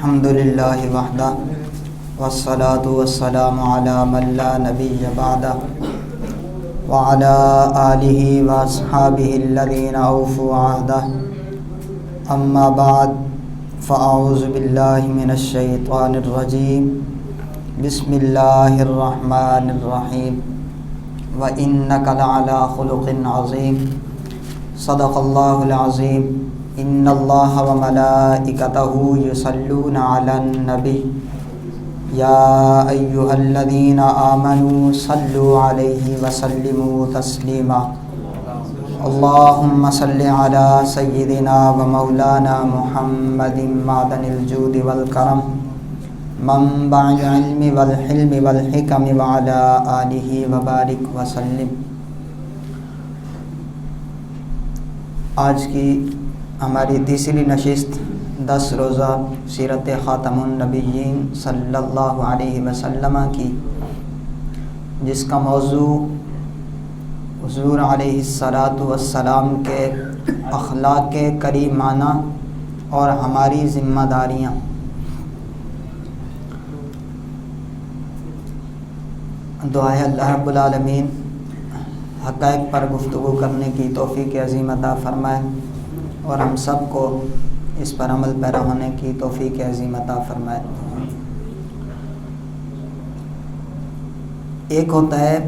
الحمد للہ وحدہ والصلاة والسلام علی من لا نبی بعدہ وعلی آلہ واصحابہ الذین اوفوا عہدہ اما بعد فاعوذ باللہ من الشیطان الرجیم بسم اللہ الرحمن الرحیم وإنک لعلی خلق عظیم صدق اللہ العظیم ان اللہ وملائکتہ یصلون علی النبی یا ایہا الذین آمنوا صلوا علیہ وسلموا تسلیما اللہم صل علی سیدنا ومولانا محمد معدن الجود والکرم منبع العلم والحلم والحکم وعلی آلہ وبارک وسلم۔ آج کی ہماری تیسری نشست 10 روزہ سیرت خاتم النبیین صلی اللہ علیہ وسلم کی، جس کا موضوع حضور علیہ الصلاۃ والسلام کے اخلاق کریمانہ اور ہماری ذمہ داریاں۔ دعا ہے اللہ رب العالمین حقائق پر گفتگو کرنے کی توفیق عظیم عطا فرمائے اور ہم سب کو اس پر عمل پیرا ہونے کی توفیق عظیم عطا فرمائے۔ ایک ہوتا ہے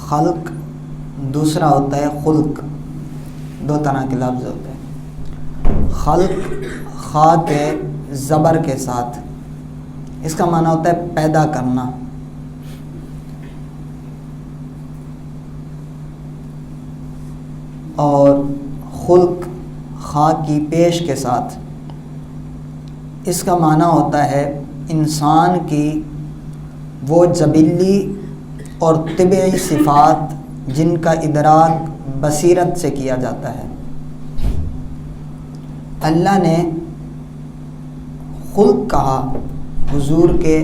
خلق، دوسرا ہوتا ہے خلق۔ دو طرح کے لفظ ہوتے ہیں۔ خلق خا کے زبر کے ساتھ، اس کا معنی ہوتا ہے پیدا کرنا، اور خلق خا کی پیش کے ساتھ، اس کا معنی ہوتا ہے انسان کی وہ جبلی اور طبعی صفات جن کا ادراک بصیرت سے کیا جاتا ہے۔ اللہ نے خلق کہا حضور کے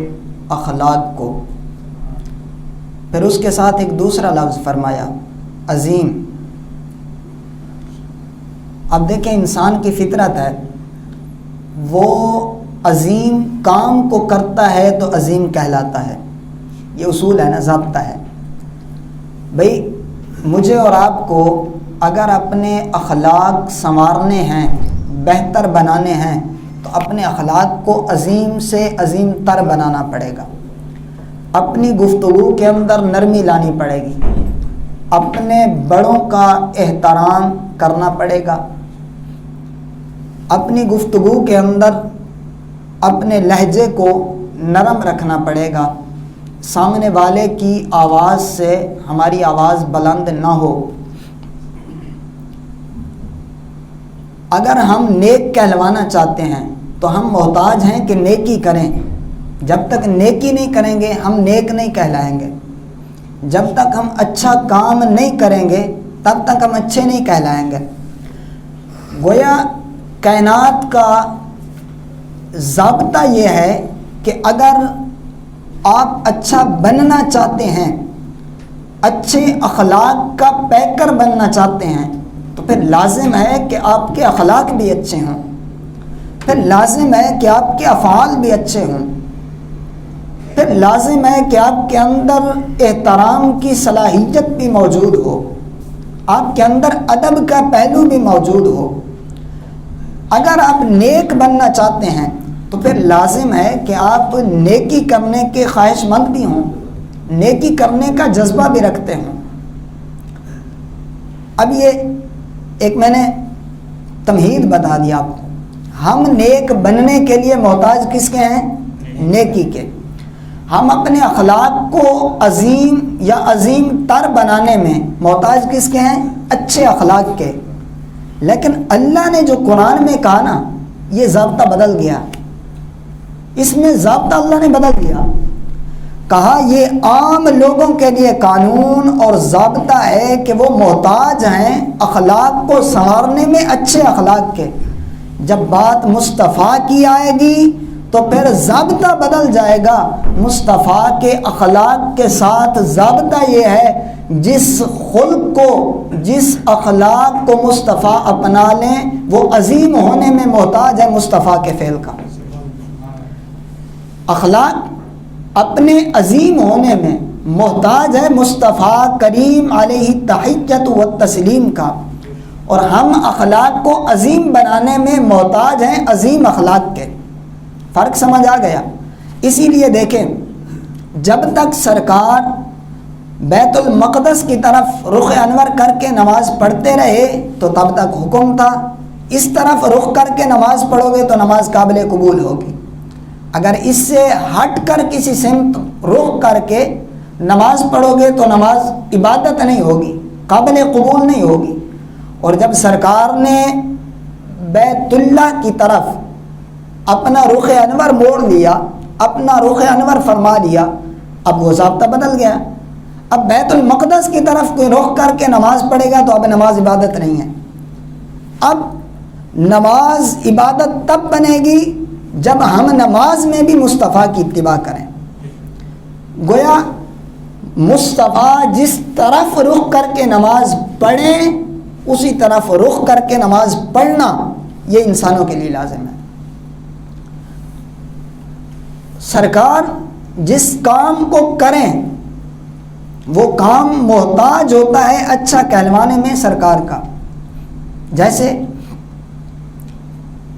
اخلاق کو، پھر اس کے ساتھ ایک دوسرا لفظ فرمایا عظیم۔ اب دیکھیں انسان کی فطرت ہے، وہ عظیم کام کو کرتا ہے تو عظیم کہلاتا ہے، یہ اصول ہے نا، ضابطہ ہے۔ بھئی مجھے اور آپ کو اگر اپنے اخلاق سنوارنے ہیں، بہتر بنانے ہیں، تو اپنے اخلاق کو عظیم سے عظیم تر بنانا پڑے گا۔ اپنی گفتگو کے اندر نرمی لانی پڑے گی، اپنے بڑوں کا احترام کرنا پڑے گا، اپنی گفتگو کے اندر اپنے لہجے کو نرم رکھنا پڑے گا، سامنے والے کی آواز سے ہماری آواز بلند نہ ہو۔ اگر ہم نیک کہلوانا چاہتے ہیں تو ہم محتاج ہیں کہ نیکی کریں۔ جب تک نیکی نہیں کریں گے ہم نیک نہیں کہلائیں گے، جب تک ہم اچھا کام نہیں کریں گے تب تک ہم اچھے نہیں کہلائیں گے۔ گویا کائنات کا ضابطہ یہ ہے کہ اگر آپ اچھا بننا چاہتے ہیں، اچھے اخلاق کا پیکر بننا چاہتے ہیں، تو پھر لازم ہے کہ آپ کے اخلاق بھی اچھے ہوں، پھر لازم ہے کہ آپ کے افعال بھی اچھے ہوں، پھر لازم ہے کہ آپ کے اندر احترام کی صلاحیت بھی موجود ہو، آپ کے اندر ادب کا پہلو بھی موجود ہو۔ اگر آپ نیک بننا چاہتے ہیں تو پھر لازم ہے کہ آپ نیکی کرنے کے خواہش مند بھی ہوں، نیکی کرنے کا جذبہ بھی رکھتے ہوں۔ اب یہ ایک میں نے تمہید بتا دیا آپ کو، ہم نیک بننے کے لیے محتاج کس کے ہیں؟ نیکی کے۔ ہم اپنے اخلاق کو عظیم یا عظیم تر بنانے میں محتاج کس کے ہیں؟ اچھے اخلاق کے۔ لیکن اللہ نے جو قرآن میں کہا نا، یہ ضابطہ بدل گیا، اس میں ضابطہ اللہ نے بدل دیا، کہا یہ عام لوگوں کے لیے قانون اور ضابطہ ہے کہ وہ محتاج ہیں اخلاق کو سنوارنے میں اچھے اخلاق کے۔ جب بات مصطفیٰ کی آئے گی تو پھر ضابطہ بدل جائے گا۔ مصطفیٰ کے اخلاق کے ساتھ ضابطہ یہ ہے جس خلق کو، جس اخلاق کو مصطفیٰ اپنا لیں وہ عظیم ہونے میں محتاج ہے مصطفیٰ کے فعل کا۔ اخلاق اپنے عظیم ہونے میں محتاج ہے مصطفیٰ کریم علیہ تحیت و تسلیم کا، اور ہم اخلاق کو عظیم بنانے میں محتاج ہیں عظیم اخلاق کے۔ فرق سمجھ آ گیا؟ اسی لیے دیکھیں، جب تک سرکار بیت المقدس کی طرف رخ انور کر کے نماز پڑھتے رہے تو تب تک حکم تھا، اس طرف رخ کر کے نماز پڑھو گے تو نماز قابل قبول ہوگی، اگر اس سے ہٹ کر کسی سمت رخ کر کے نماز پڑھو گے تو نماز عبادت نہیں ہوگی، قابل قبول نہیں ہوگی۔ اور جب سرکار نے بیت اللہ کی طرف اپنا رخ انور موڑ لیا، اپنا رخ انور فرما لیا، اب وہ ضابطہ بدل گیا۔ اب بیت المقدس کی طرف کوئی رخ کر کے نماز پڑھے گا تو اب نماز عبادت نہیں ہے۔ اب نماز عبادت تب بنے گی جب ہم نماز میں بھی مصطفیٰ کی اتباع کریں۔ گویا مصطفیٰ جس طرف رخ کر کے نماز پڑھیں اسی طرف رخ کر کے نماز پڑھنا یہ انسانوں کے لیے لازم ہے۔ سرکار جس کام کو کریں وہ کام محتاج ہوتا ہے اچھا کہلوانے میں سرکار کا۔ جیسے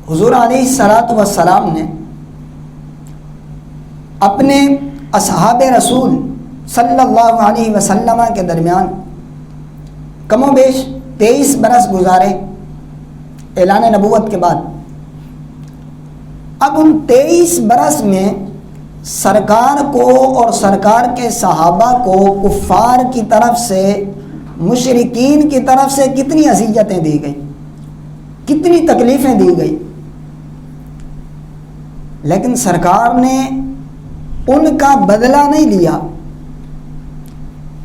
حضور علیہ الصلاۃ والسلام نے اپنے اصحاب رسول صلی اللہ علیہ وسلم کے درمیان کم و بیش 23 برس گزارے اعلان نبوت کے بعد۔ اب ان 23 برس میں سرکار کو اور سرکار کے صحابہ کو کفار کی طرف سے، مشرکین کی طرف سے کتنی اذیتیں دی گئی، کتنی تکلیفیں دی گئی، لیکن سرکار نے ان کا بدلہ نہیں لیا،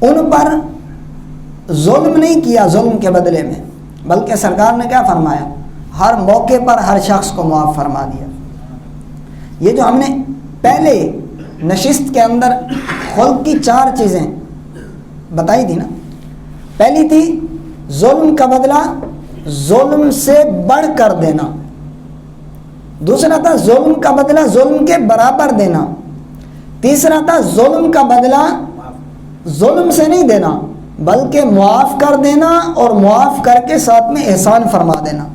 ان پر ظلم نہیں کیا ظلم کے بدلے میں، بلکہ سرکار نے کیا فرمایا؟ ہر موقع پر ہر شخص کو معاف فرما دیا۔ یہ جو ہم نے پہلے نشست کے اندر خلق کی 4 چیزیں بتائی تھی نا، پہلی تھی ظلم کا بدلہ ظلم سے بڑھ کر دینا، دوسرا تھا ظلم کا بدلہ ظلم کے برابر دینا، تیسرا تھا ظلم کا بدلہ ظلم سے نہیں دینا بلکہ معاف کر دینا، اور معاف کر کے ساتھ میں احسان فرما دینا،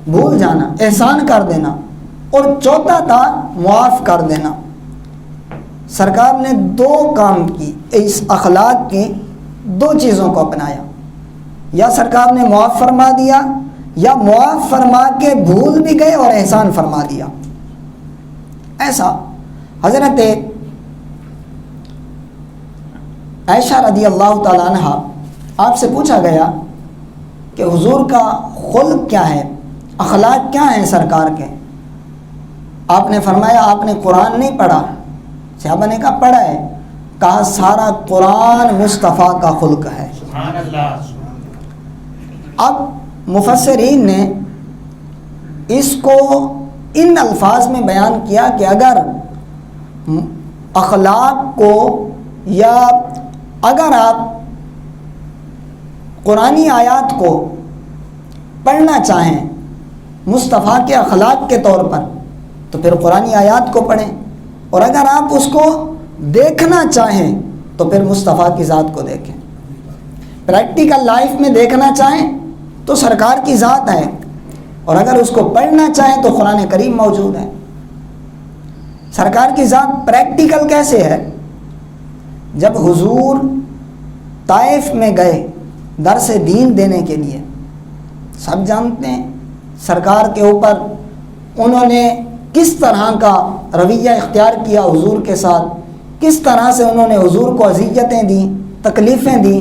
بھول جانا احسان کر دینا، اور چوتھا تھا معاف کر دینا۔ سرکار نے 2 کام کی، اس اخلاق کی 2 چیزوں کو اپنایا، یا سرکار نے معاف فرما دیا یا معاف فرما کے بھول بھی گئے اور احسان فرما دیا۔ ایسا حضرت عائشہ رضی اللہ تعالیٰ عنہ آپ سے پوچھا گیا کہ حضور کا خلق کیا ہے، اخلاق کیا ہیں سرکار کے؟ آپ نے فرمایا آپ نے قرآن نہیں پڑھا؟ صحابہ نے کہا پڑھا ہے، کہا سارا قرآن مصطفیٰ کا خلق ہے۔ سبحان اللہ۔ اب مفسرین نے اس کو ان الفاظ میں بیان کیا کہ اگر اخلاق کو، یا اگر آپ قرآنی آیات کو پڑھنا چاہیں مصطفیٰ کے اخلاق کے طور پر تو پھر قرآنی آیات کو پڑھیں، اور اگر آپ اس کو دیکھنا چاہیں تو پھر مصطفیٰ کی ذات کو دیکھیں۔ پریکٹیکل لائف میں دیکھنا چاہیں تو سرکار کی ذات ہے، اور اگر اس کو پڑھنا چاہیں تو قرآن کریم موجود ہے۔ سرکار کی ذات پریکٹیکل کیسے ہے؟ جب حضور طائف میں گئے درس دین دینے کے لیے، سب جانتے ہیں سرکار کے اوپر انہوں نے کس طرح کا رویہ اختیار کیا حضور کے ساتھ، کس طرح سے انہوں نے حضور کو اذیتیں دیں، تکلیفیں دیں،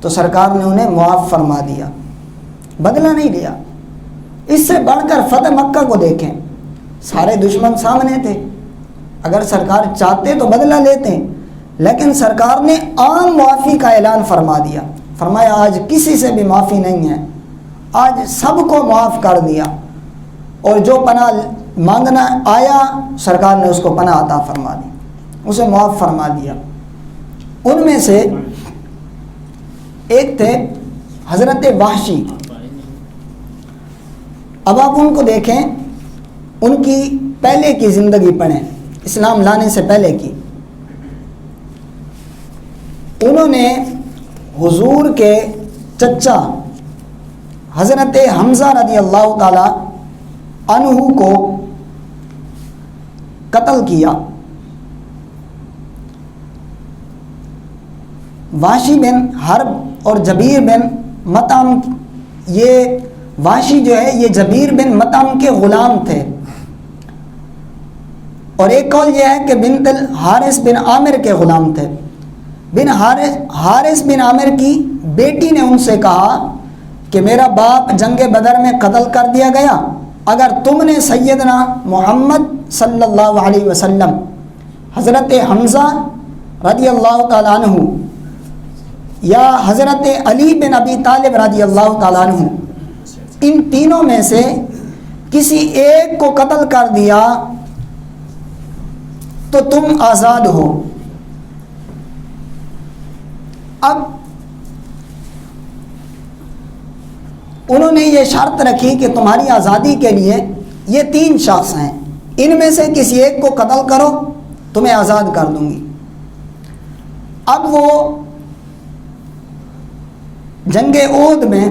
تو سرکار نے انہیں معاف فرما دیا، بدلہ نہیں لیا۔ اس سے بڑھ کر فتح مکہ کو دیکھیں، سارے دشمن سامنے تھے، اگر سرکار چاہتے تو بدلہ لیتے، لیکن سرکار نے عام معافی کا اعلان فرما دیا، فرمایا آج کسی سے بھی معافی نہیں ہے، آج سب کو معاف کر دیا، اور جو پناہ مانگنا آیا سرکار نے اس کو پناہ عطا فرما دی، اسے معاف فرما دیا۔ ان میں سے ایک تھے حضرت وحشی۔ اب آپ ان کو دیکھیں، ان کی پہلے کی زندگی پڑھیں، اسلام لانے سے پہلے کی. انہوں نے حضور کے چچا حضرت حمزہ رضی اللہ تعالی عنہ کو قتل کیا. واشی بن حرب اور جبیر بن مطعم، یہ واشی جو ہے یہ جبیر بن مطعم کے غلام تھے، اور ایک قول یہ ہے کہ بنت الحارث بن عامر کے غلام تھے. حارث بن عامر کی بیٹی نے ان سے کہا کہ میرا باپ جنگ بدر میں قتل کر دیا گیا، اگر تم نے سیدنا محمد صلی اللہ علیہ وسلم، حضرت حمزہ رضی اللہ تعالیٰ عنہ یا حضرت علی بن ابی طالب رضی اللہ تعالیٰ عنہ، ان تینوں میں سے کسی ایک کو قتل کر دیا تو تم آزاد ہو. اب انہوں نے یہ شرط رکھی کہ تمہاری آزادی کے لیے یہ 3 شخص ہیں، ان میں سے کسی ایک کو قتل کرو تمہیں آزاد کر دوں گی. اب وہ جنگ احد میں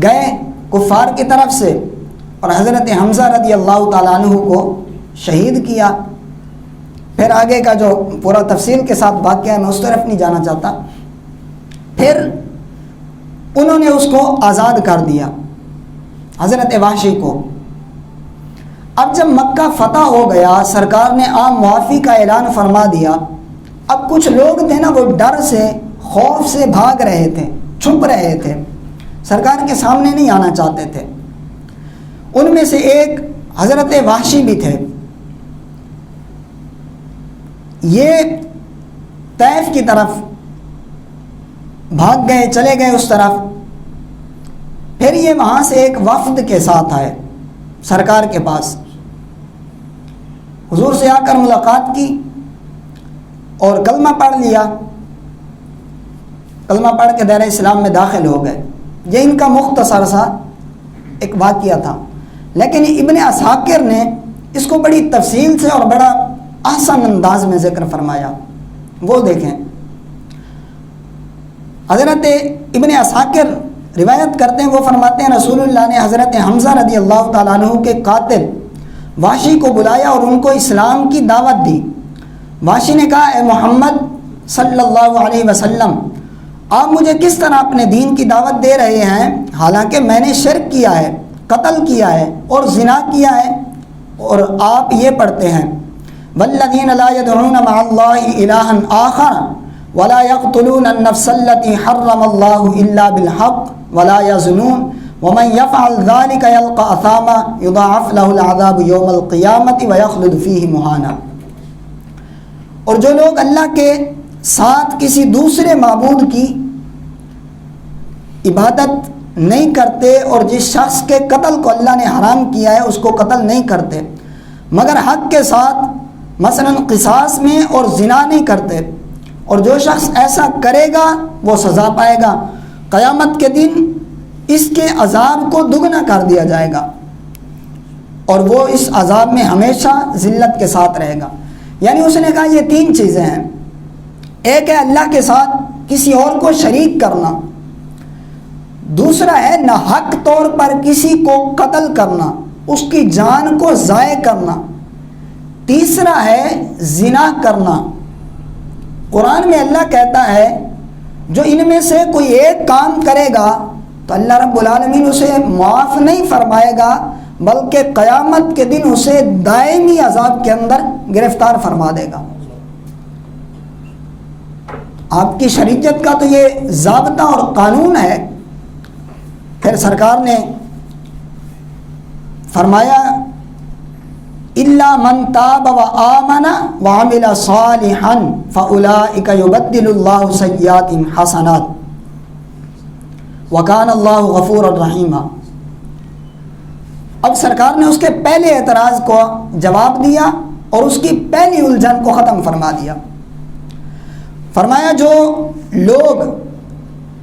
گئے کفار کی طرف سے اور حضرت حمزہ رضی اللہ تعالیٰ عنہ کو شہید کیا. پھر آگے کا جو پورا تفصیل کے ساتھ واقعہ ہے میں اس طرف نہیں جانا چاہتا. پھر انہوں نے اس کو آزاد کر دیا، حضرت وحشی کو. اب جب مکہ فتح ہو گیا، سرکار نے عام معافی کا اعلان فرما دیا. اب کچھ لوگ تھے نا، وہ ڈر سے خوف سے بھاگ رہے تھے، چھپ رہے تھے، سرکار کے سامنے نہیں آنا چاہتے تھے. ان میں سے ایک حضرت وحشی بھی تھے. یہ طیف کی طرف بھاگ گئے، چلے گئے اس طرف. پھر یہ وہاں سے ایک وفد کے ساتھ آئے سرکار کے پاس، حضور سے آ کر ملاقات کی اور کلمہ پڑھ لیا. کلمہ پڑھ کے دائرہ اسلام میں داخل ہو گئے. یہ ان کا مختصر سا ایک واقعہ تھا، لیکن ابن عساکر نے اس کو بڑی تفصیل سے اور بڑا احسن انداز میں ذکر فرمایا. وہ دیکھیں، حضرت ابن عساکر روایت کرتے ہیں، وہ فرماتے ہیں رسول اللہ نے حضرت حمزہ رضی اللہ تعالیٰ عنہ کے قاتل واشی کو بلایا اور ان کو اسلام کی دعوت دی. واشی نے کہا، اے محمد صلی اللہ علیہ وسلم، آپ مجھے کس طرح اپنے دین کی دعوت دے رہے ہیں، حالانکہ میں نے شرک کیا ہے، قتل کیا ہے اور زنا کیا ہے، اور آپ یہ پڑھتے ہیں والذین لا يدعون مع اللہ الہا آخر ولا يقتلون النفس التي حرم اللہ الا بالحق ولا يزنون ومن يفعل ذلك يلقى اثاما يضاعف له العذاب يوم القیامة ويخلد فيه مہانا. اور جو لوگ اللہ کے ساتھ کسی دوسرے معبود کی عبادت نہیں کرتے اور جس شخص کے قتل کو اللہ نے حرام کیا ہے اس کو قتل نہیں کرتے مگر حق کے ساتھ، مثلا قصاص میں، اور زنا نہیں کرتے، اور جو شخص ایسا کرے گا وہ سزا پائے گا، قیامت کے دن اس کے عذاب کو دگنا کر دیا جائے گا اور وہ اس عذاب میں ہمیشہ ذلت کے ساتھ رہے گا. یعنی اس نے کہا یہ 3 چیزیں ہیں. ایک ہے اللہ کے ساتھ کسی اور کو شریک کرنا، دوسرا ہے ناحق طور پر کسی کو قتل کرنا، اس کی جان کو ضائع کرنا، تیسرا ہے زنا کرنا. قرآن میں اللہ کہتا ہے جو ان میں سے کوئی ایک کام کرے گا تو اللہ رب العالمین اسے معاف نہیں فرمائے گا بلکہ قیامت کے دن اسے دائمی عذاب کے اندر گرفتار فرما دے گا. آپ کی شریعت کا تو یہ ضابطہ اور قانون ہے. پھر سرکار نے فرمایا الا من تاب وآمن وعمل صالحا فاولئک یبدل اللہ سیئاتہم حسنات وکان اللہ غفورا رحیما. اب سرکار نے اس کے پہلے اعتراض کو جواب دیا اور اس کی پہلی الجھن کو ختم فرما دیا. فرمایا جو لوگ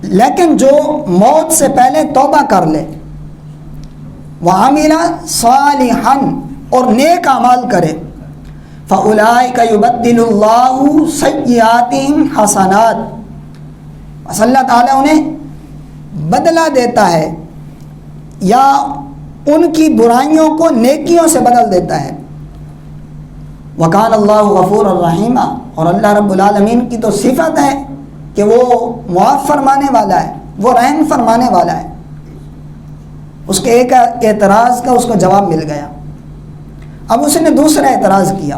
لیکن جو موت سے پہلے توبہ کر لے، وعمل صالحا، اور نیک اعمال کرے فَأُولَٰئِكَ يُبَدِّلُ اللَّهُ سَيِّئَاتِهِمْ حَسَنَاتٍ، بس اللہ تعالیٰ انہیں بدلہ دیتا ہے یا ان کی برائیوں کو نیکیوں سے بدل دیتا ہے۔ وَكَانَ اللَّهُ غَفُورًا رَحِيمًا، اور اللہ رب العالمین کی تو صفت ہے کہ وہ معاف فرمانے والا ہے، وہ رحم فرمانے والا ہے۔ اس کے ایک اعتراض کا اس کو جواب مل گیا۔ اب اس نے دوسرا اعتراض کیا،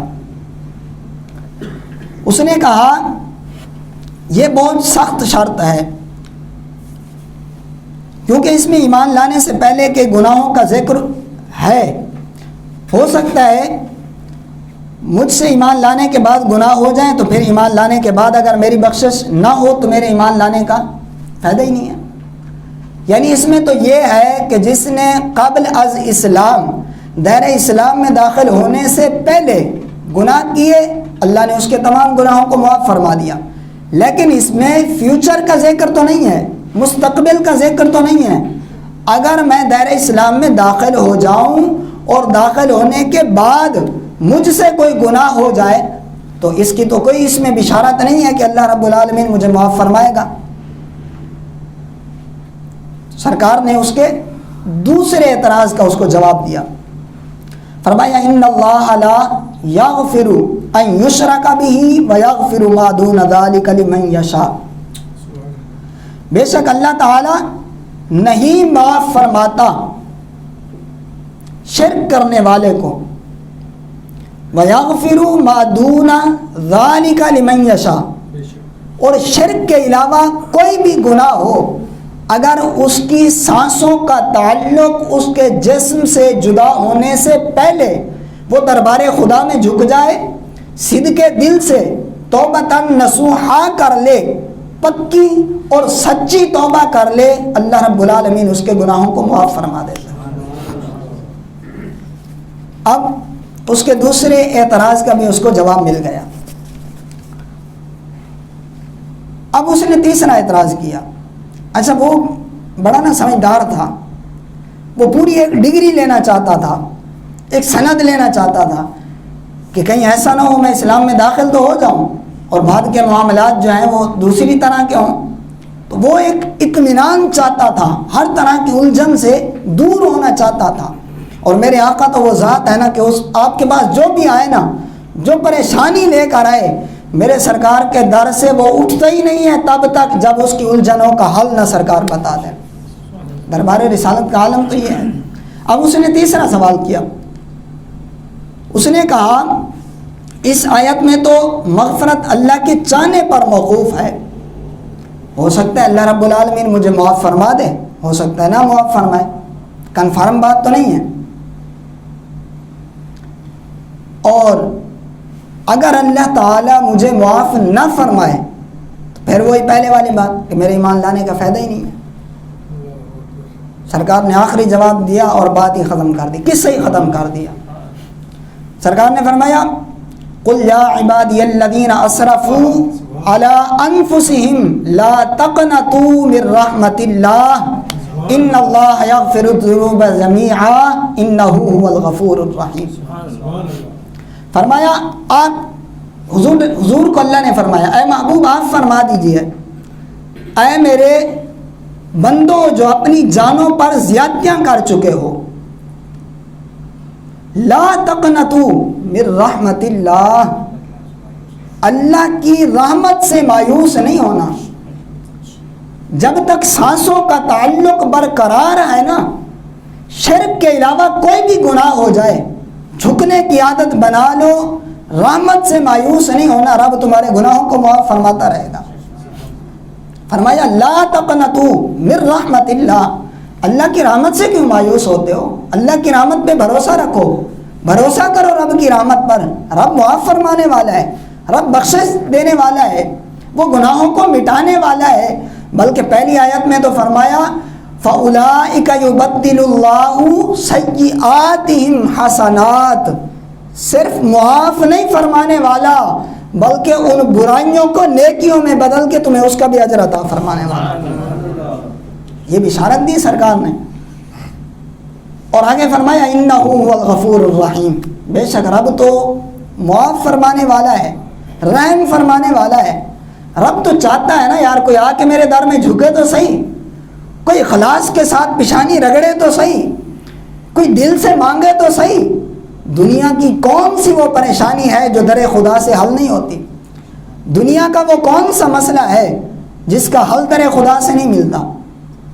اس نے کہا یہ بہت سخت شرط ہے، کیونکہ اس میں ایمان لانے سے پہلے کے گناہوں کا ذکر ہے۔ ہو سکتا ہے مجھ سے ایمان لانے کے بعد گناہ ہو جائیں تو پھر ایمان لانے کے بعد اگر میری بخشش نہ ہو تو میرے ایمان لانے کا فائدہ ہی نہیں ہے۔ یعنی اس میں تو یہ ہے کہ جس نے قبل از اسلام دائرہ اسلام میں داخل ہونے سے پہلے گناہ کیے، اللہ نے اس کے تمام گناہوں کو معاف فرما دیا، لیکن اس میں فیوچر کا ذکر تو نہیں ہے، مستقبل کا ذکر تو نہیں ہے۔ اگر میں دائرہ اسلام میں داخل ہو جاؤں اور داخل ہونے کے بعد مجھ سے کوئی گناہ ہو جائے تو اس کی تو کوئی اس میں بشارت نہیں ہے کہ اللہ رب العالمین مجھے معاف فرمائے گا۔ سرکار نے اس کے دوسرے اعتراض کا اس کو جواب دیا، فرمایا ان اللہ لا یغفر ان یشرک بہ ویغفر ما دون ذلک لمن یشاء، بے شک اللہ تعالی نہیں معاف فرماتا شرک کرنے والے کو، وَيَغْفِرُ مَا دُونَ ذَلِكَ لِمَنْ يَشَاءُ، اور شرک کے علاوہ کوئی بھی گناہ ہو اگر اس کی سانسوں کا تعلق اس کے جسم سے جدا ہونے سے پہلے وہ دربار خدا میں جھک جائے، صدقے دل سے توبۃ نصوحا کر لے، پکی اور سچی توبہ کر لے، اللہ رب العالمین اس کے گناہوں کو معاف فرما دیتا ہے۔ اب اس کے دوسرے اعتراض کا بھی اس کو جواب مل گیا۔ اب اس نے تیسرا اعتراض کیا، اچھا وہ بڑا نا سمجھدار تھا، وہ پوری ایک ڈگری لینا چاہتا تھا، ایک سند لینا چاہتا تھا کہ کہیں ایسا نہ ہو میں اسلام میں داخل تو ہو جاؤں اور بعد کے معاملات جو ہیں وہ دوسری طرح کے ہوں، تو وہ ایک اطمینان چاہتا تھا، ہر طرح کی الجھن سے دور ہونا چاہتا تھا۔ اور میرے آقا تو وہ ذات ہے نا کہ اس آپ کے پاس جو بھی آئے نا، جو پریشانی لے کر آئے، میرے سرکار کے در سے وہ اٹھتا ہی نہیں ہے تب تک جب اس کی الجھنوں کا حل نہ سرکار بتا دیں۔ دربار رسالت کا عالم تو یہ ہے۔ اب اس نے تیسرا سوال کیا، اس نے کہا اس آیت میں تو مغفرت اللہ کے چاہنے پر موقوف ہے، ہو سکتا ہے اللہ رب العالمین مجھے معاف فرما دے، ہو سکتا ہے نہ معاف فرمائے، کنفرم بات تو نہیں ہے۔ اور اگر اللہ تعالیٰ مجھے معاف نہ فرمائے تو پھر وہی پہلے والی بات کہ میرے ایمان لانے کا فائدہ ہی نہیں ہے۔ سرکار نے آخری جواب دیا اور بات ہی ختم کر دی، کس سے ہی ختم کر دیا۔ سرکار نے فرمایا قل یا عبادی الذین اسرفوا علی انفسہم لا تقنطوا من رحمت اللہ ان اللہ یغفر الذنوب جمیعا انہ هو الغفور الرحیم۔ فرمایا آپ حضور کو اللہ نے فرمایا اے محبوب آپ فرما دیجئے، اے میرے بندوں جو اپنی جانوں پر زیادتیاں کر چکے ہو، لا تقنطوا من رحمت اللہ، اللہ کی رحمت سے مایوس نہیں ہونا۔ جب تک سانسوں کا تعلق برقرار ہے نا، شرک کے علاوہ کوئی بھی گناہ ہو جائے جھکنے کی عادت بنا لو، رحمت سے مایوس نہیں ہونا، رب تمہارے گناہوں کو معاف فرماتا رہے گا۔ فرمایا لا تقنطوا من رحمت اللہ، اللہ کی رحمت سے کیوں مایوس ہوتے ہو؟ اللہ کی رحمت پہ بھروسہ رکھو، بھروسہ کرو رب کی رحمت پر، رب معاف فرمانے والا ہے، رب بخشش دینے والا ہے، وہ گناہوں کو مٹانے والا ہے۔ بلکہ پہلی آیت میں تو فرمایا فَأُولَٰئِكَ يُبَدِّلُ اللَّهُ سَيِّئَاتِهِمْ حَسَنَاتٍ، صرف معاف نہیں فرمانے والا بلکہ ان برائیوں کو نیکیوں میں بدل کے تمہیں اس کا بھی اجر عطا فرمانے والا۔ یہ بشارت دی سرکار نے۔ اور آگے فرمایا انہ هو الغفور الرحیم، بے شک رب تو معاف فرمانے والا ہے، رحم فرمانے والا ہے۔ رب تو چاہتا ہے نا یار کوئی آ کے میرے در میں جھکے تو صحیح، کوئی اخلاص کے ساتھ پیشانی رگڑے تو صحیح، کوئی دل سے مانگے تو صحیح۔ دنیا کی کون سی وہ پریشانی ہے جو در خدا سے حل نہیں ہوتی؟ دنیا کا وہ کون سا مسئلہ ہے جس کا حل در خدا سے نہیں ملتا؟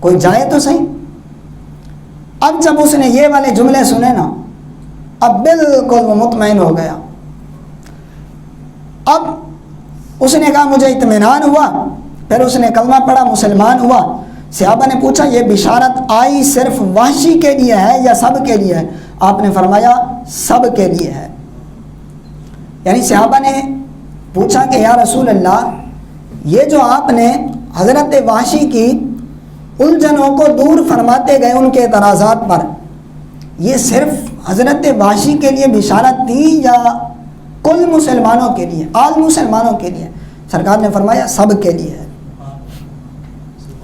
کوئی جائے تو صحیح۔ اب جب اس نے یہ والے جملے سنے نا، اب بالکل وہ مطمئن ہو گیا۔ اب اس نے کہا مجھے اطمینان ہوا، پھر اس نے کلمہ پڑھا، مسلمان ہوا۔ صحابہ نے پوچھا یہ بشارت آئی صرف وحشی کے لیے ہے یا سب کے لیے ہے؟ آپ نے فرمایا سب کے لیے ہے۔ یعنی صحابہ نے پوچھا کہ یا رسول اللہ، یہ جو آپ نے حضرت وحشی کی الجھنوں کو دور فرماتے گئے ان کے اعتراضات پر، یہ صرف حضرت وحشی کے لیے بشارت تھی یا کل مسلمانوں کے لیے، آل مسلمانوں کے لیے؟ سرکار نے فرمایا سب کے لیے ہے۔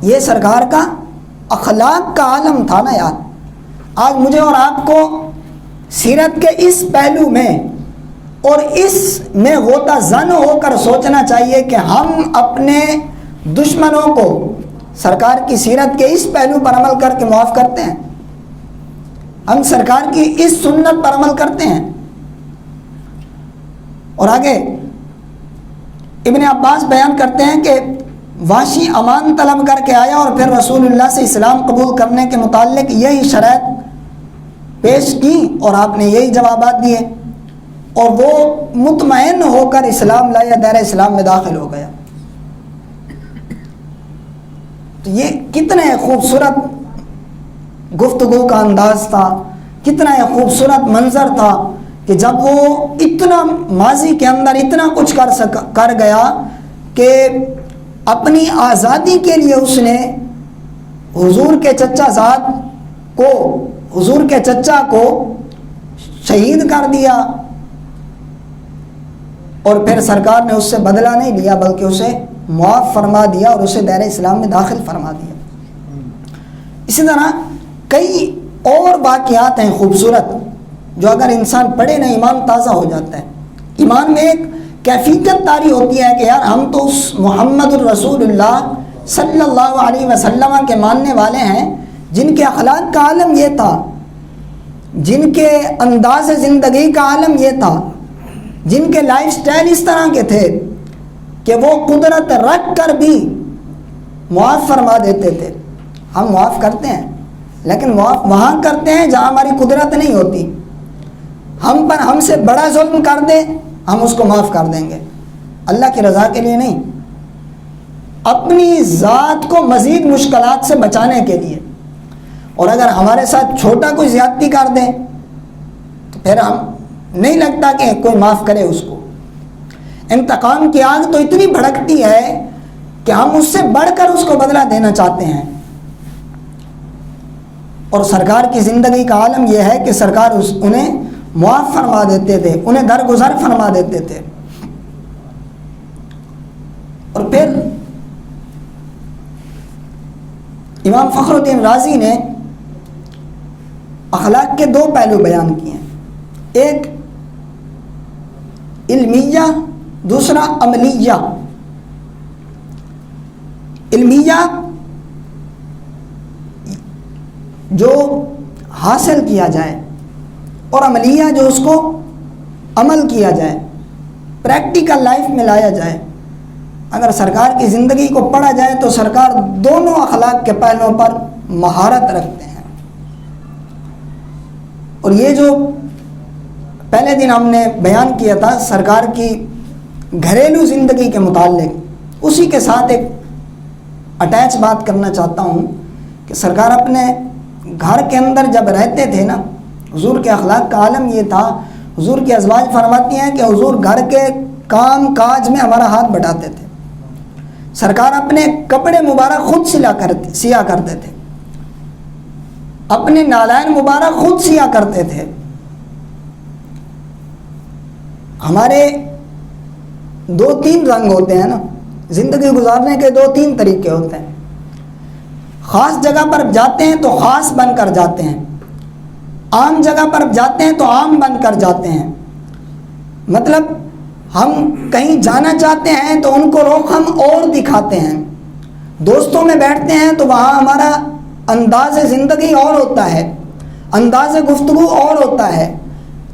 یہ سرکار کا اخلاق کا عالم تھا نا یار۔ آج مجھے اور آپ کو سیرت کے اس پہلو میں اور اس میں غوطہ زن ہو کر سوچنا چاہیے کہ ہم اپنے دشمنوں کو سرکار کی سیرت کے اس پہلو پر عمل کر کے معاف کرتے ہیں؟ ہم سرکار کی اس سنت پر عمل کرتے ہیں؟ اور آگے ابن عباس بیان کرتے ہیں کہ وحشی امان طلب کر کے آیا اور پھر رسول اللہ سے اسلام قبول کرنے کے متعلق یہی شرائط پیش کی اور آپ نے یہی جوابات دیے، اور وہ مطمئن ہو کر اسلام لایا، دائرہ اسلام میں داخل ہو گیا۔ تو یہ کتنا خوبصورت گفتگو کا انداز تھا، کتنا خوبصورت منظر تھا کہ جب وہ اتنا ماضی کے اندر اتنا کچھ کر گیا کہ اپنی آزادی کے لیے اس نے حضور کے چچا زاد کو، حضور کے چچا کو شہید کر دیا، اور پھر سرکار نے اس سے بدلہ نہیں لیا بلکہ اسے معاف فرما دیا اور اسے دائرہ اسلام میں داخل فرما دیا۔ اسی طرح کئی اور واقعات ہیں خوبصورت جو اگر انسان پڑھے نا ایمان تازہ ہو جاتا ہے۔ ایمان میں ایک کیفیت طاری ہوتی ہے کہ یار ہم تو اس محمد الرسول اللہ صلی اللہ علیہ وسلم کے ماننے والے ہیں جن کے اخلاق کا عالم یہ تھا، جن کے انداز زندگی کا عالم یہ تھا، جن کے لائف سٹائل اس طرح کے تھے کہ وہ قدرت رکھ کر بھی معاف فرما دیتے تھے۔ ہم معاف کرتے ہیں لیکن معاف وہاں کرتے ہیں جہاں ہماری قدرت نہیں ہوتی۔ ہم سے بڑا ظلم کر دے ہم اس کو معاف کر دیں گے، اللہ کی رضا کے لیے نہیں، اپنی ذات کو مزید مشکلات سے بچانے کے لیے۔ اور اگر ہمارے ساتھ چھوٹا کوئی زیادتی کر دے تو پھر ہم نہیں لگتا کہ کوئی معاف کرے اس کو۔ انتقام کی آگ تو اتنی بھڑکتی ہے کہ ہم اس سے بڑھ کر اس کو بدلہ دینا چاہتے ہیں۔ اور سرکار کی زندگی کا عالم یہ ہے کہ سرکار انہیں معاف فرما دیتے تھے، انہیں درگزر فرما دیتے تھے۔ اور پھر امام فخر الدین رازی نے اخلاق کے دو پہلو بیان کیے ہیں، ایک علمیہ، دوسرا عملیہ۔ علمیہ جو حاصل کیا جائے اور عملیہ جو اس کو عمل کیا جائے، پریکٹیکل لائف میں لایا جائے۔ اگر سرکار کی زندگی کو پڑھا جائے تو سرکار دونوں اخلاق کے پہلوؤں پر مہارت رکھتے ہیں۔ اور یہ جو پہلے دن ہم نے بیان کیا تھا سرکار کی گھریلو زندگی کے متعلق، اسی کے ساتھ ایک اٹیچ بات کرنا چاہتا ہوں کہ سرکار اپنے گھر کے اندر جب رہتے تھے نا، حضور کے اخلاق کا عالم یہ تھا، حضور کی ازواج فرماتی ہیں کہ حضور گھر کے کام کاج میں ہمارا ہاتھ بٹاتے تھے۔ سرکار اپنے کپڑے مبارک خود سیا کرتے تھے، اپنے نالائن مبارک خود سیا کرتے تھے۔ ہمارے دو تین رنگ ہوتے ہیں نا، زندگی گزارنے کے دو تین طریقے ہوتے ہیں۔ خاص جگہ پر جاتے ہیں تو خاص بن کر جاتے ہیں، عام جگہ پر جاتے ہیں تو عام بن کر جاتے ہیں، مطلب ہم کہیں جانا چاہتے ہیں تو ان کو رخ ہم اور دکھاتے ہیں، دوستوں میں بیٹھتے ہیں تو وہاں ہمارا انداز زندگی اور ہوتا ہے، انداز گفتگو اور ہوتا ہے،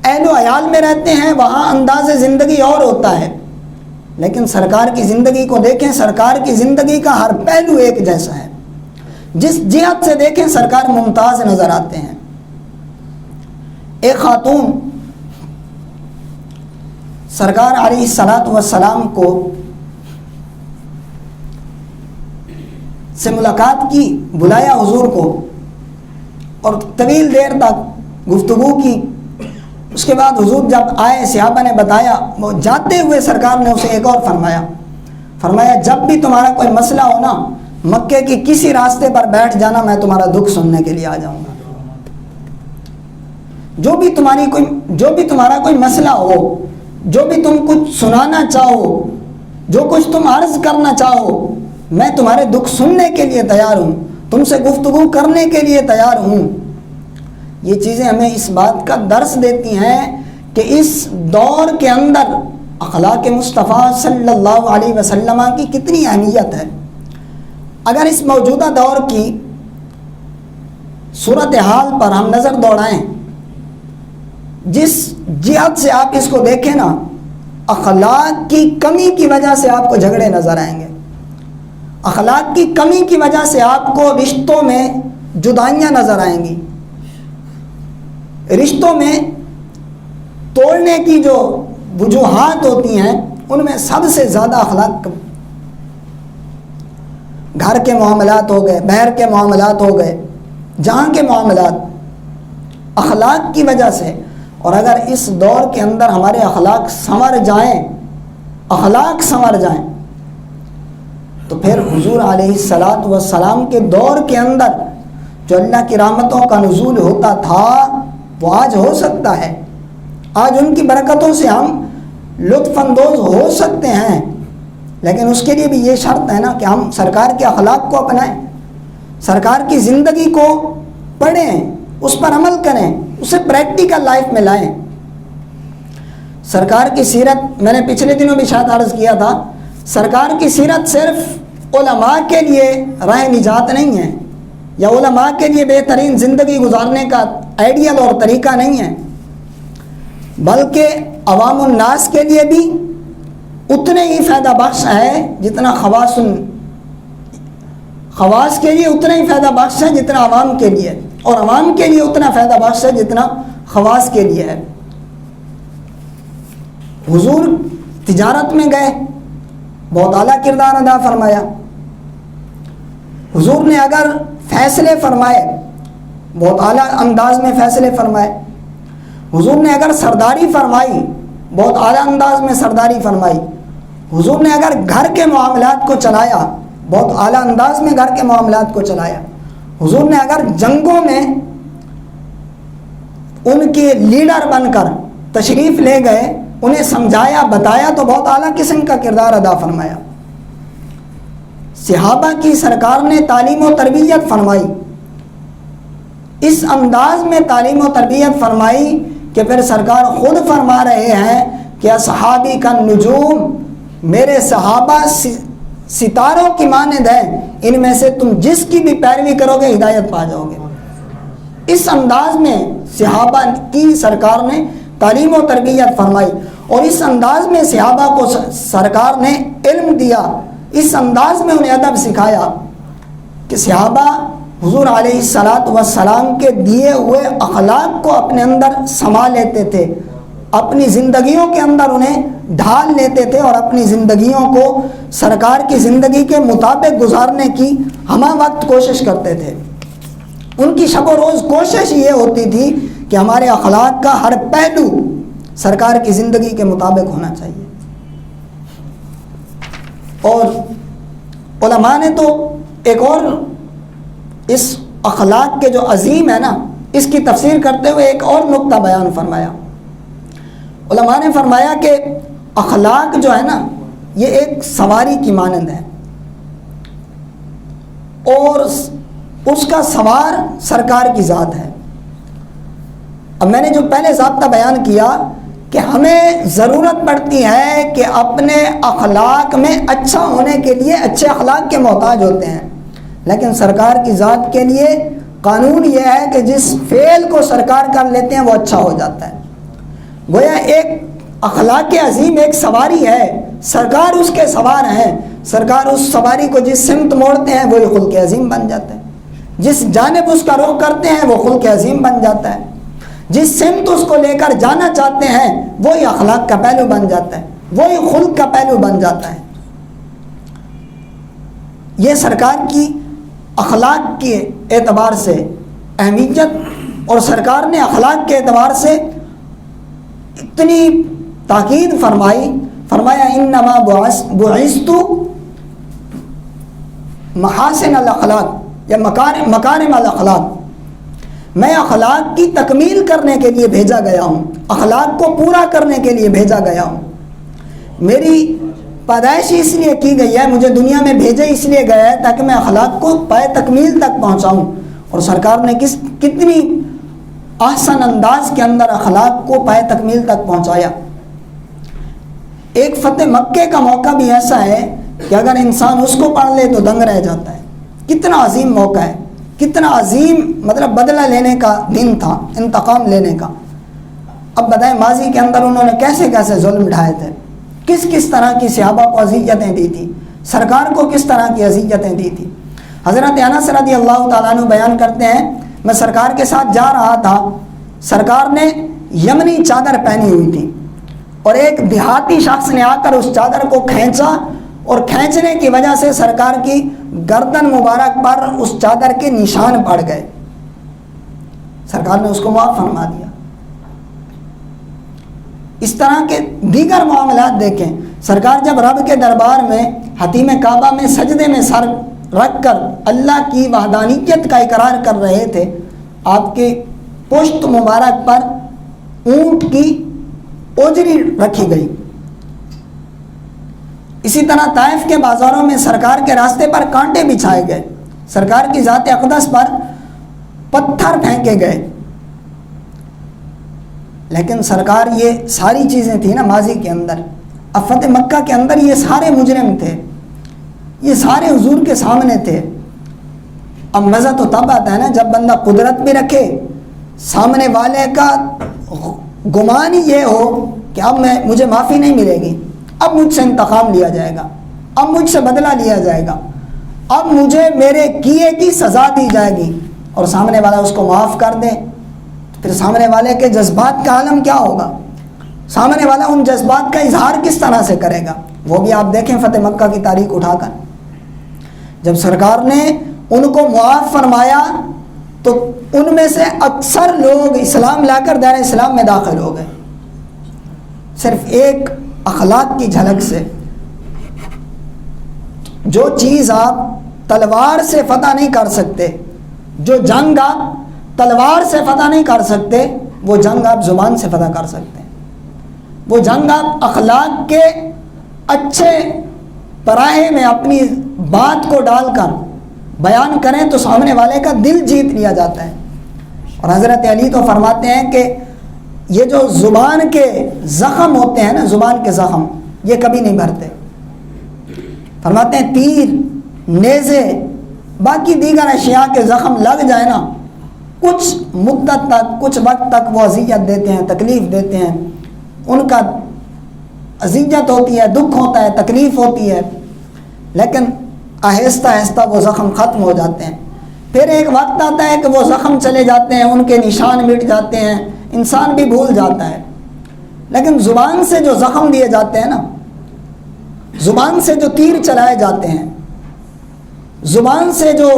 اہل و عیال میں رہتے ہیں وہاں انداز زندگی اور ہوتا ہے، لیکن سرکار کی زندگی کو دیکھیں، سرکار کی زندگی کا ہر پہلو ایک جیسا ہے، جس جہت سے دیکھیں سرکار ممتاز نظر آتے ہیں۔ ایک خاتون سرکار علیہ الصلاۃ والسلام کو سے ملاقات کی، بلایا حضور کو اور طویل دیر تک گفتگو کی۔ اس کے بعد حضور جب آئے، صحابہ نے بتایا، وہ جاتے ہوئے سرکار نے اسے ایک اور فرمایا جب بھی تمہارا کوئی مسئلہ ہو نا، مکے کی کسی راستے پر بیٹھ جانا، میں تمہارا دکھ سننے کے لیے آ جاؤں گا۔ جو بھی تمہارا کوئی مسئلہ ہو، جو بھی تم کچھ سنانا چاہو، جو کچھ تم عرض کرنا چاہو، میں تمہارے دکھ سننے کے لیے تیار ہوں، تم سے گفتگو کرنے کے لیے تیار ہوں۔ یہ چیزیں ہمیں اس بات کا درس دیتی ہیں کہ اس دور کے اندر اخلاق مصطفیٰ صلی اللہ علیہ وسلم کی کتنی اہمیت ہے۔ اگر اس موجودہ دور کی صورتحال پر ہم نظر دوڑائیں، جس جہت سے آپ اس کو دیکھیں نا، اخلاق کی کمی کی وجہ سے آپ کو جھگڑے نظر آئیں گے، اخلاق کی کمی کی وجہ سے آپ کو رشتوں میں جدائیاں نظر آئیں گی، رشتوں میں توڑنے کی جو وجوہات ہوتی ہیں ان میں سب سے زیادہ اخلاق، گھر کے معاملات ہو گئے، بہر کے معاملات ہو گئے، جہاں کے معاملات اخلاق کی وجہ سے۔ اور اگر اس دور کے اندر ہمارے اخلاق سنور جائیں تو پھر حضور علیہ الصلاۃ والسلام کے دور کے اندر جو اللہ کی رحمتوں کا نزول ہوتا تھا وہ آج ہو سکتا ہے، آج ان کی برکتوں سے ہم لطف اندوز ہو سکتے ہیں، لیکن اس کے لیے بھی یہ شرط ہے نا کہ ہم سرکار کے اخلاق کو اپنائیں، سرکار کی زندگی کو پڑھیں، اس پر عمل کریں، اسے پریکٹیکل لائف میں لائیں۔ سرکار کی سیرت میں نے پچھلے دنوں بھی شاید عرض کیا تھا، سرکار کی سیرت صرف علماء کے لیے راہ نجات نہیں ہے، یا علماء کے لیے بہترین زندگی گزارنے کا آئیڈیل اور طریقہ نہیں ہے، بلکہ عوام الناس کے لیے بھی اتنے ہی فائدہ بخش ہے جتنا خواص کے لیے اتنا ہی فائدہ بخش ہے جتنا عوام کے لیے، اور عوام کے لیے اتنا فائدہ بخش ہے جتنا خواص کے لیے ہے۔ حضور تجارت میں گئے، بہت اعلیٰ کردار ادا فرمایا۔ حضور نے اگر فیصلے فرمائے، بہت اعلیٰ انداز میں فیصلے فرمائے۔ حضور نے اگر سرداری فرمائی، بہت اعلیٰ انداز میں سرداری فرمائی۔ حضور نے اگر گھر کے معاملات کو چلایا، بہت اعلیٰ انداز میں گھر کے معاملات کو چلایا۔ حضور نے اگر جنگوں میں ان کے لیڈر بن کر تشریف لے گئے، انہیں سمجھایا، بتایا، تو بہت اعلیٰ قسم کا کردار ادا فرمایا۔ صحابہ کی سرکار نے تعلیم و تربیت فرمائی، اس انداز میں تعلیم و تربیت فرمائی کہ پھر سرکار خود فرما رہے ہیں کہ اصحابی کا نجوم، میرے صحابہ ستاروں کی مانند ہیں، ان میں سے تم جس کی بھی پیروی کرو گے ہدایت پا جاؤ گے۔ اس انداز میں صحابہ کی سرکار نے تعلیم و تربیت فرمائی، اور اس انداز میں صحابہ کو سرکار نے علم دیا، اس انداز میں انہیں ادب سکھایا کہ صحابہ حضور علیہ الصلاۃ والسلام کے دیے ہوئے اخلاق کو اپنے اندر سما لیتے تھے، اپنی زندگیوں کے اندر انہیں ڈھال لیتے تھے، اور اپنی زندگیوں کو سرکار کی زندگی کے مطابق گزارنے کی ہمہ وقت کوشش کرتے تھے۔ ان کی شب و روز کوشش یہ ہوتی تھی کہ ہمارے اخلاق کا ہر پہلو سرکار کی زندگی کے مطابق ہونا چاہیے۔ اور علماء نے تو ایک اور اس اخلاق کے جو عظیم ہے نا، اس کی تفسیر کرتے ہوئے ایک اور نقطہ بیان فرمایا۔ علماء نے فرمایا کہ اخلاق جو ہے نا، یہ ایک سواری کی مانند ہے، اور اس کا سوار سرکار کی ذات ہے۔ اب میں نے جو پہلے ضابطہ بیان کیا کہ ہمیں ضرورت پڑتی ہے کہ اپنے اخلاق میں اچھا ہونے کے لیے اچھے اخلاق کے محتاج ہوتے ہیں، لیکن سرکار کی ذات کے لیے قانون یہ ہے کہ جس فعل کو سرکار کر لیتے ہیں وہ اچھا ہو جاتا ہے۔ گویا ایک اخلاق عظیم ایک سواری ہے، سرکار اس کے سوار ہیں، سرکار اس سواری کو جس سمت موڑتے ہیں وہی خلق عظیم بن جاتا ہے، جس جانب اس کا رخ کرتے ہیں وہ خلق عظیم بن جاتا ہے، جس سمت اس کو لے کر جانا چاہتے ہیں وہی اخلاق کا پہلو بن جاتا ہے، وہی خلق کا پہلو بن جاتا ہے۔ یہ سرکار کی اخلاق کے اعتبار سے اہمیت، اور سرکار نے اخلاق کے اعتبار سے اتنی تاکید فرمایا انما بعثت محاسن الاخلاق یا مکارم الاخلاق، میں اخلاق کی تکمیل کرنے کے لیے بھیجا گیا ہوں، اخلاق کو پورا کرنے کے لیے بھیجا گیا ہوں۔ میری پیدائش اس لیے کی گئی ہے، مجھے دنیا میں بھیجا اس لیے گیا ہے تاکہ میں اخلاق کو پائے تکمیل تک پہنچاؤں، اور سرکار نے کتنی احسن انداز کے اندر اخلاق کو پائے تکمیل تک پہنچایا۔ ایک فتح مکے کا موقع بھی ایسا ہے کہ اگر انسان اس کو پڑھ لے تو دنگ رہ جاتا ہے، کتنا عظیم موقع ہے، کتنا عظیم مطلب بدلہ لینے کا دن تھا، انتقام لینے کا۔ اب بتائیں ماضی کے اندر انہوں نے کیسے کیسے ظلم ڈھائے تھے، کس کس طرح کی صحابہ کو اذیتیں دی تھی، سرکار کو کس طرح کی اذیتیں دی تھی۔ حضرت انس رضی اللہ تعالیٰ عنہ بیان کرتے ہیں، میں سرکار کے ساتھ جا رہا تھا، سرکار نے یمنی چادر پہنی ہوئی تھی، اور ایک دیہاتی شخص نے آ کر اس چادر کو کھینچا، اور کھینچنے کی وجہ سے سرکار کی گردن مبارک پر اس چادر کے نشان پڑ گئے، سرکار نے اس کو معاف فرما دیا۔ اس طرح کے دیگر معاملات دیکھیں، سرکار جب رب کے دربار میں حتیم کعبہ میں سجدے میں سر رکھ کر اللہ کی وحدانیت کا اقرار کر رہے تھے، آپ کے پشت مبارک پر اونٹ کی اوجری رکھی گئی۔ اسی طرح طائف کے بازاروں میں سرکار کے راستے پر کانٹے بچھائے گئے، سرکار کی ذات اقدس پر پتھر پھینکے گئے، لیکن سرکار یہ ساری چیزیں تھیں نا ماضی کے اندر۔ اب فتح مکہ کے اندر یہ سارے مجرم تھے، یہ سارے حضور کے سامنے تھے۔ اب مزہ تو تب آتا ہے نا جب بندہ قدرت بھی رکھے، سامنے والے کا گمان ہی یہ ہو کہ اب مجھے معافی نہیں ملے گی، اب مجھ سے انتقام لیا جائے گا، اب مجھ سے بدلہ لیا جائے گا، اب مجھے میرے کیے کی سزا دی جائے گی، اور سامنے والا اس کو معاف کر دے، پھر سامنے والے کے جذبات کا عالم کیا ہوگا، سامنے والا ان جذبات کا اظہار کس طرح سے کرے گا۔ وہ بھی آپ دیکھیں فتح مکہ کی تاریخ اٹھا کر، جب سرکار نے ان کو معاف فرمایا تو ان میں سے اکثر لوگ اسلام لا کر دائرہ اسلام میں داخل ہو گئے، صرف ایک اخلاق کی جھلک سے۔ جو چیز آپ تلوار سے فتح نہیں کر سکتے، جو جنگ آپ تلوار سے فتح نہیں کر سکتے، وہ جنگ آپ زبان سے فتح کر سکتے ہیں، وہ جنگ آپ اخلاق کے اچھے پراہے میں اپنی بات کو ڈال کر بیان کریں تو سامنے والے کا دل جیت لیا جاتا ہے۔ اور حضرت علی تو فرماتے ہیں کہ یہ جو زبان کے زخم ہوتے ہیں نا، زبان کے زخم یہ کبھی نہیں بھرتے، فرماتے ہیں تیر، نیزے، باقی دیگر اشیاء کے زخم لگ جائے نا، کچھ مدت تک، کچھ وقت تک وہ اذیت دیتے ہیں، تکلیف دیتے ہیں، ان کا اذیت ہوتی ہے، دکھ ہوتا ہے، تکلیف ہوتی ہے، لیکن آہستہ آہستہ وہ زخم ختم ہو جاتے ہیں۔ پھر ایک وقت آتا ہے کہ وہ زخم چلے جاتے ہیں، ان کے نشان مٹ جاتے ہیں، انسان بھی بھول جاتا ہے۔ لیکن زبان سے جو زخم دیے جاتے ہیں نا، زبان سے جو تیر چلائے جاتے ہیں، زبان سے جو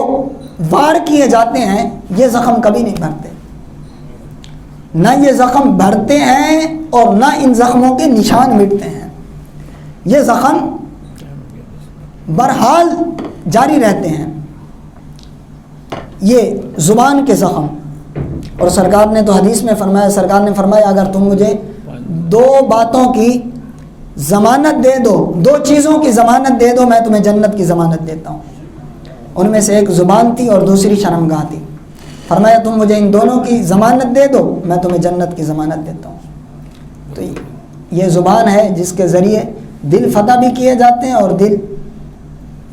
وار کیے جاتے ہیں، یہ زخم کبھی نہیں بھرتے، نہ یہ زخم بھرتے ہیں اور نہ ان زخموں کے نشان مٹتے ہیں، یہ زخم برحال جاری رہتے ہیں، یہ زبان کے زخم۔ اور سرکار نے تو حدیث میں فرمایا، سرکار نے فرمایا اگر تم مجھے دو باتوں کی ضمانت دے دو، دو چیزوں کی ضمانت دے دو، میں تمہیں جنت کی ضمانت دیتا ہوں۔ ان میں سے ایک زبان تھی اور دوسری شرمگاہ تھی۔ فرمایا تم مجھے ان دونوں کی ضمانت دے دو، میں تمہیں جنت کی ضمانت دیتا ہوں۔ تو یہ زبان ہے جس کے ذریعے دل فتح بھی کیے جاتے ہیں اور دل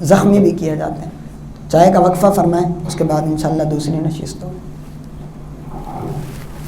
زخمی بھی کیے جاتے ہیں۔ چائے کا وقفہ فرمائیں، اس کے بعد انشاءاللہ دوسری نشست ہو۔